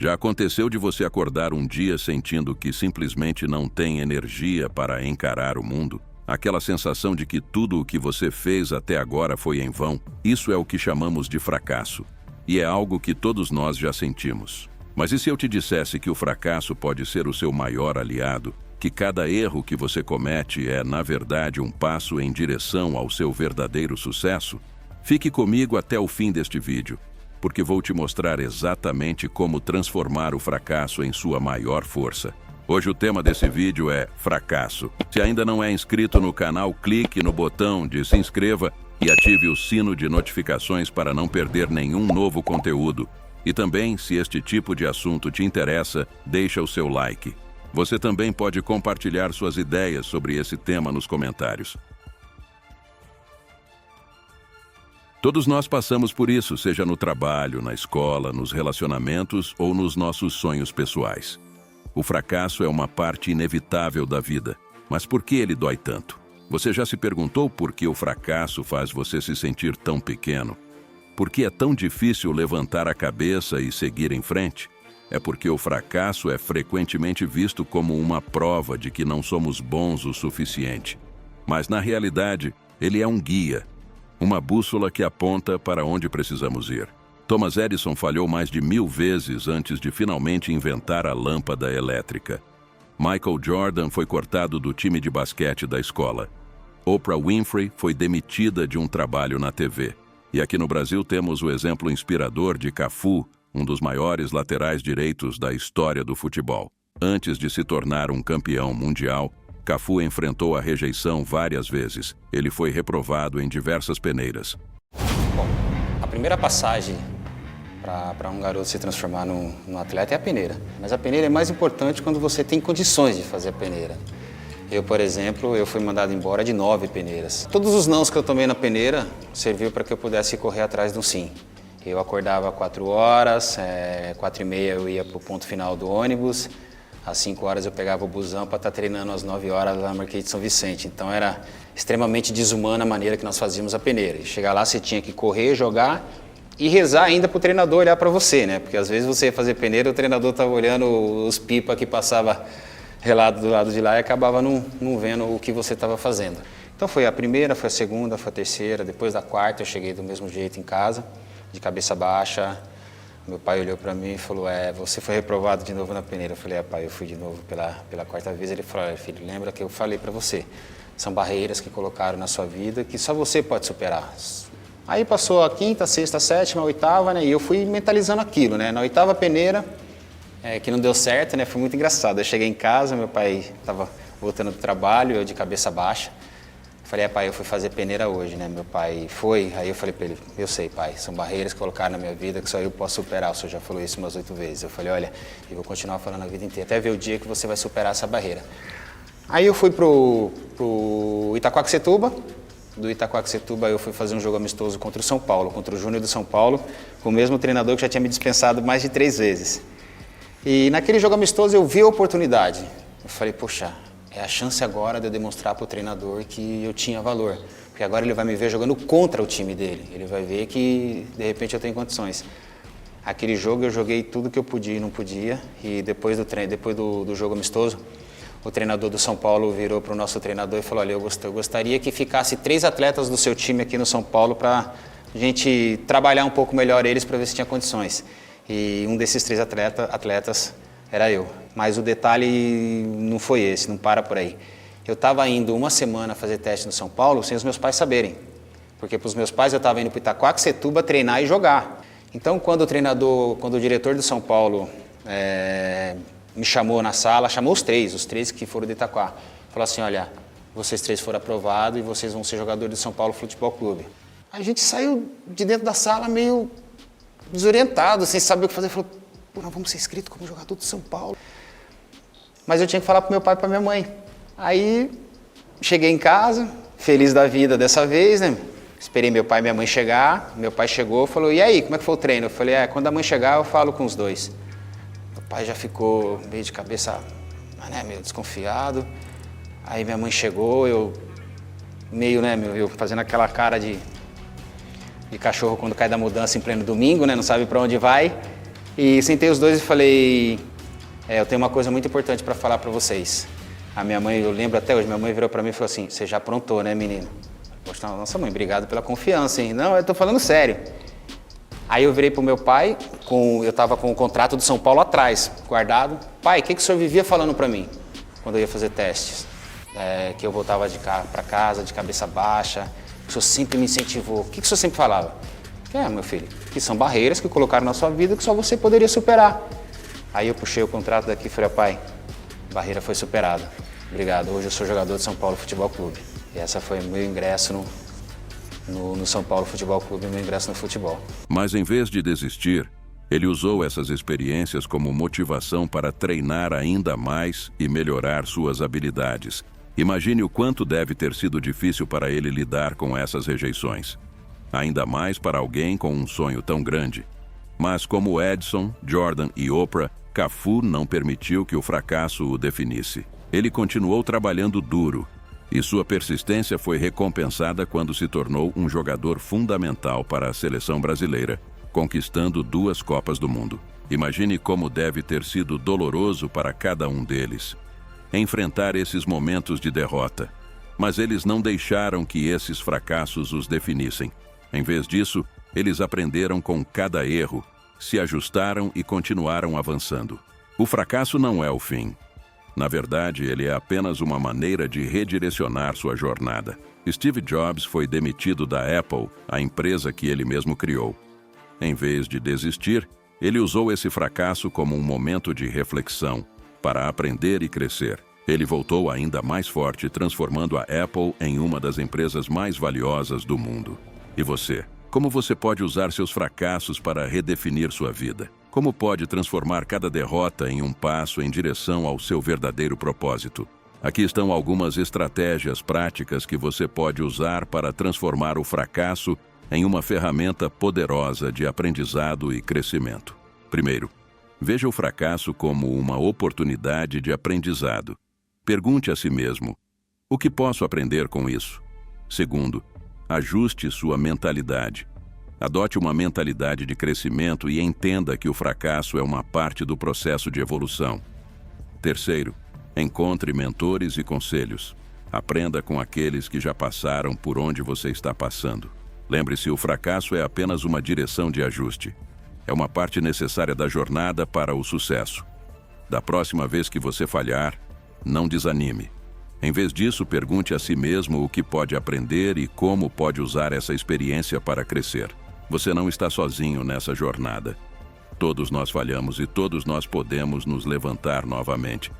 Já aconteceu de você acordar um dia sentindo que simplesmente não tem energia para encarar o mundo? Aquela sensação de que tudo o que você fez até agora foi em vão? Isso é o que chamamos de fracasso. E é algo que todos nós já sentimos. Mas e se eu te dissesse que o fracasso pode ser o seu maior aliado? Que cada erro que você comete é, na verdade, um passo em direção ao seu verdadeiro sucesso? Fique comigo até o fim deste vídeo, porque vou te mostrar exatamente como transformar o fracasso em sua maior força. Hoje o tema desse vídeo é fracasso. Se ainda não é inscrito no canal, clique no botão de se inscreva e ative o sino de notificações para não perder nenhum novo conteúdo. E também, se este tipo de assunto te interessa, deixa o seu like. Você também pode compartilhar suas ideias sobre esse tema nos comentários. Todos nós passamos por isso, seja no trabalho, na escola, nos relacionamentos ou nos nossos sonhos pessoais. O fracasso é uma parte inevitável da vida, mas por que ele dói tanto? Você já se perguntou por que o fracasso faz você se sentir tão pequeno? Por que é tão difícil levantar a cabeça e seguir em frente? É porque o fracasso é frequentemente visto como uma prova de que não somos bons o suficiente. Mas, na realidade, ele é um guia, uma bússola que aponta para onde precisamos ir. Thomas Edison falhou mais de 1000 vezes antes de finalmente inventar a lâmpada elétrica. Michael Jordan foi cortado do time de basquete da escola. Oprah Winfrey foi demitida de um trabalho na TV. E aqui no Brasil temos o exemplo inspirador de Cafu, um dos maiores laterais direitos da história do futebol. Antes de se tornar um campeão mundial, Cafu enfrentou a rejeição várias vezes. Ele foi reprovado em diversas peneiras. Bom, a primeira passagem para um garoto se transformar num atleta é a peneira. Mas a peneira é mais importante quando você tem condições de fazer a peneira. Eu, por exemplo, fui mandado embora de 9 peneiras. Todos os nãos que eu tomei na peneira serviu para que eu pudesse correr atrás do sim. Eu acordava às 4 horas, 4h30 eu ia para o ponto final do ônibus, às 5 horas eu pegava o busão para estar treinando às 9 horas lá na Marquês de São Vicente. Então era extremamente desumana a maneira que nós fazíamos a peneira. E chegar lá você tinha que correr, jogar e rezar ainda para o treinador olhar para você, né? Porque às vezes você ia fazer peneira e o treinador estava olhando os pipa que passava relado do lado de lá e acabava não vendo o que você estava fazendo. Então foi a primeira, foi a segunda, foi a terceira, depois da quarta eu cheguei do mesmo jeito em casa, de cabeça baixa. Meu pai olhou para mim e falou, você foi reprovado de novo na peneira. Eu falei, pai, eu fui de novo pela quarta vez. Ele falou, filho, lembra que eu falei para você, são barreiras que colocaram na sua vida que só você pode superar. Aí passou a quinta, sexta, sétima, a oitava, né, e eu fui mentalizando aquilo, né, na oitava peneira, que não deu certo, né, foi muito engraçado. Eu cheguei em casa, meu pai estava voltando do trabalho, eu de cabeça baixa. Falei, pai, eu fui fazer peneira hoje, né? Meu pai foi, aí eu falei para ele, eu sei, pai, são barreiras que colocaram na minha vida que só eu posso superar. O senhor já falou isso umas 8 vezes. Eu falei, olha, eu vou continuar falando a vida inteira, até ver o dia que você vai superar essa barreira. Aí eu fui pro Itaquaquecetuba. Do Itaquaquecetuba eu fui fazer um jogo amistoso contra o São Paulo, contra o Júnior do São Paulo, com o mesmo treinador que já tinha me dispensado mais de 3 vezes. E naquele jogo amistoso eu vi a oportunidade. Eu falei, poxa, é a chance agora de eu demonstrar para o treinador que eu tinha valor. Porque agora ele vai me ver jogando contra o time dele. Ele vai ver que, de repente, eu tenho condições. Aquele jogo eu joguei tudo que eu podia e não podia. E depois do jogo amistoso, o treinador do São Paulo virou para o nosso treinador e falou, olha, eu gostaria que ficasse 3 atletas do seu time aqui no São Paulo para a gente trabalhar um pouco melhor eles para ver se tinha condições. E um desses 3 atletas era eu. Mas o detalhe não foi esse, não para por aí. Eu estava indo uma semana fazer teste no São Paulo sem os meus pais saberem. Porque para os meus pais eu estava indo para Itaquaquecetuba treinar e jogar. Então quando o diretor do São Paulo me chamou na sala, chamou os 3 que foram de Itaquá. Falou assim, olha, vocês 3 foram aprovados e vocês vão ser jogadores do São Paulo Futebol Clube. A gente saiu de dentro da sala meio desorientado, sem saber o que fazer. Falou, pô, nós vamos ser inscritos como jogador do São Paulo. Mas eu tinha que falar para meu pai e para minha mãe. Aí, cheguei em casa, feliz da vida dessa vez, né? Esperei meu pai e minha mãe chegar. Meu pai chegou e falou, e aí, como é que foi o treino? Eu falei, quando a mãe chegar eu falo com os 2. Meu pai já ficou meio de cabeça, né, meio desconfiado. Aí minha mãe chegou, eu fazendo aquela cara de cachorro quando cai da mudança em pleno domingo, né? Não sabe para onde vai. E sentei os dois e falei, eu tenho uma coisa muito importante para falar para vocês. A minha mãe, eu lembro até hoje, minha mãe virou para mim e falou assim, você já aprontou, né, menino? Poxa, nossa mãe, obrigado pela confiança, hein? Não, eu tô falando sério. Aí eu virei pro meu pai, eu tava com o contrato do São Paulo atrás, guardado. Pai, o que o senhor vivia falando para mim quando eu ia fazer testes? Que eu voltava para casa de cabeça baixa, o senhor sempre me incentivou. O que o senhor sempre falava? Meu filho, que são barreiras que colocaram na sua vida que só você poderia superar. Aí eu puxei o contrato daqui e falei, pai, barreira foi superada. Obrigado, hoje eu sou jogador de São Paulo Futebol Clube. E essa foi o meu ingresso no São Paulo Futebol Clube, meu ingresso no futebol. Mas em vez de desistir, ele usou essas experiências como motivação para treinar ainda mais e melhorar suas habilidades. Imagine o quanto deve ter sido difícil para ele lidar com essas rejeições. Ainda mais para alguém com um sonho tão grande. Mas como Edson, Jordan e Oprah, Cafu não permitiu que o fracasso o definisse. Ele continuou trabalhando duro, e sua persistência foi recompensada quando se tornou um jogador fundamental para a seleção brasileira, conquistando 2 Copas do Mundo. Imagine como deve ter sido doloroso para cada um deles enfrentar esses momentos de derrota. Mas eles não deixaram que esses fracassos os definissem. Em vez disso, eles aprenderam com cada erro, se ajustaram e continuaram avançando. O fracasso não é o fim. Na verdade, ele é apenas uma maneira de redirecionar sua jornada. Steve Jobs foi demitido da Apple, a empresa que ele mesmo criou. Em vez de desistir, ele usou esse fracasso como um momento de reflexão, para aprender e crescer. Ele voltou ainda mais forte, transformando a Apple em uma das empresas mais valiosas do mundo. E você? Como você pode usar seus fracassos para redefinir sua vida? Como pode transformar cada derrota em um passo em direção ao seu verdadeiro propósito? Aqui estão algumas estratégias práticas que você pode usar para transformar o fracasso em uma ferramenta poderosa de aprendizado e crescimento. Primeiro, veja o fracasso como uma oportunidade de aprendizado. Pergunte a si mesmo, o que posso aprender com isso? Segundo, ajuste sua mentalidade. Adote uma mentalidade de crescimento e entenda que o fracasso é uma parte do processo de evolução. Terceiro, encontre mentores e conselhos. Aprenda com aqueles que já passaram por onde você está passando. Lembre-se, o fracasso é apenas uma direção de ajuste. É uma parte necessária da jornada para o sucesso. Da próxima vez que você falhar, não desanime. Em vez disso, pergunte a si mesmo o que pode aprender e como pode usar essa experiência para crescer. Você não está sozinho nessa jornada. Todos nós falhamos e todos nós podemos nos levantar novamente.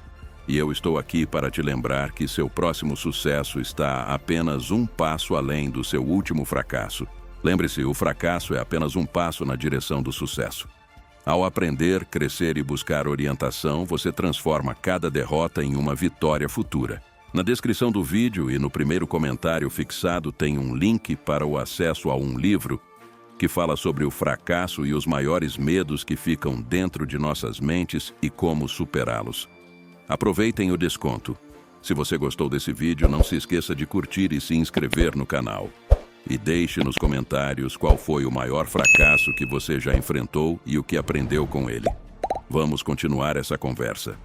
E eu estou aqui para te lembrar que seu próximo sucesso está apenas um passo além do seu último fracasso. Lembre-se, o fracasso é apenas um passo na direção do sucesso. Ao aprender, crescer e buscar orientação, você transforma cada derrota em uma vitória futura. Na descrição do vídeo e no primeiro comentário fixado tem um link para o acesso a um livro que fala sobre o fracasso e os maiores medos que ficam dentro de nossas mentes e como superá-los. Aproveitem o desconto. Se você gostou desse vídeo, não se esqueça de curtir e se inscrever no canal. E deixe nos comentários qual foi o maior fracasso que você já enfrentou e o que aprendeu com ele. Vamos continuar essa conversa.